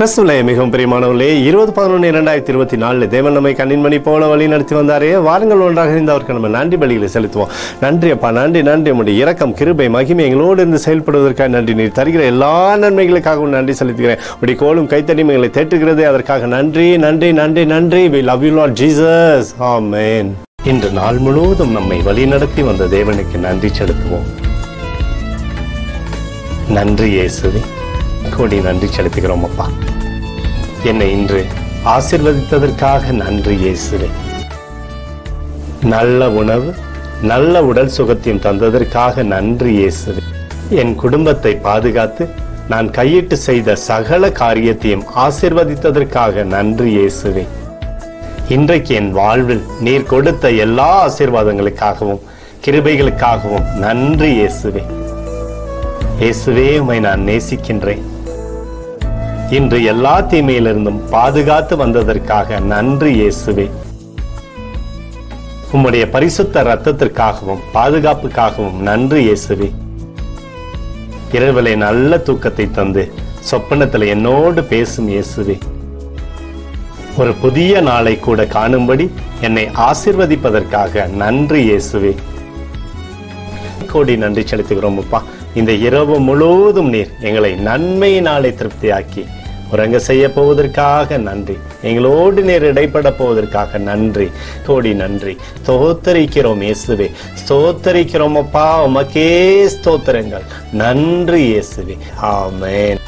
கிறிஸ்துவிலே மிகவும் பிரியமானவர்களே, 20/11/2024 தேவன் நம்மை கண்ணின்மணி போல வழி நடத்தி வந்தாரே. வாருங்கள் ஒன்றாக இருந்து அவருக்கு நம்ம நன்றி பலிகளை செலுத்துவோம். நன்றி அப்பா, நன்றி நன்றி. உங்களுடைய இரக்கம், கிருபை, மகிமை எங்களோடு இருந்து செயல்படுவதற்காக நன்றி. நீர் தருகிற எல்லா நன்மைகளுக்காகவும் நன்றி செலுத்துகிறேன். உடைய கோலும் கைத்தடியும் எங்களை தேற்றுகிறது, அதற்காக நன்றி நன்றி நன்றி நன்றி. We love you Lord Jesus. Amen. இன்று நாள் முழுவதும் நம்மை வழி நடத்தி வந்த தேவனுக்கு நன்றி செலுத்துவோம். நன்றி இயேசுவே, கோடி நன்றி செலுத்துகிறோம் அப்பா. என்னை இன்று ஆசீர்வதித்ததற்காக நன்றி இயேசுவே. நல்ல உணவு, நல்ல உடல் சுகத்தையும் தந்ததற்காக நன்றி இயேசுவே. என் குடும்பத்தை பாதுகாத்து நான் கையிட்டு செய்த சகல காரியத்தையும் ஆசீர்வதித்ததற்காக நன்றி இயேசுவே. இன்றைக்கு என் வாழ்வில் நீர் கொடுத்த எல்லா ஆசீர்வாதங்களுக்காகவும் கிருபைகளுக்காகவும் நன்றி இயேசுவே. இயேசுவே, உம்மை நான் நேசிக்கின்றேன். இன்று எல்லா தீமையிலிருந்தும் பாதுகாத்து வந்ததற்காக நன்றி இயேசுவே. உம்முடைய பரிசுத்த இரத்தத்திற்காகவும் பாதுகாப்புக்காகவும் நன்றி இயேசுவே. இரவிலே நல்ல தூக்கத்தை தந்து சொப்பனத்தில் என்னோடு பேசும் இயேசுவே. ஒரு புதிய நாளை கூட காணும்படி என்னை ஆசீர்வதிப்பதற்காக நன்றி இயேசுவே. கோடி நன்றி செலுத்துகிறோம் அப்பா. இந்த இரவு முழுவதும் நீர் எங்களை நன்மையினாலே திருப்தியாக்கி உறங்க செய்ய போவதற்காக நன்றி. எங்களோடு நீர் இடைப்பட போவதற்காக நன்றி. கோடி நன்றி. ஸ்தோத்தரிக்கிறோம் இயேசுவே, ஸ்தோத்தரிக்கிறோம் அப்பா. உமக்கே ஸ்தோத்திரங்கள். நன்றி இயேசுவே. ஆமென்.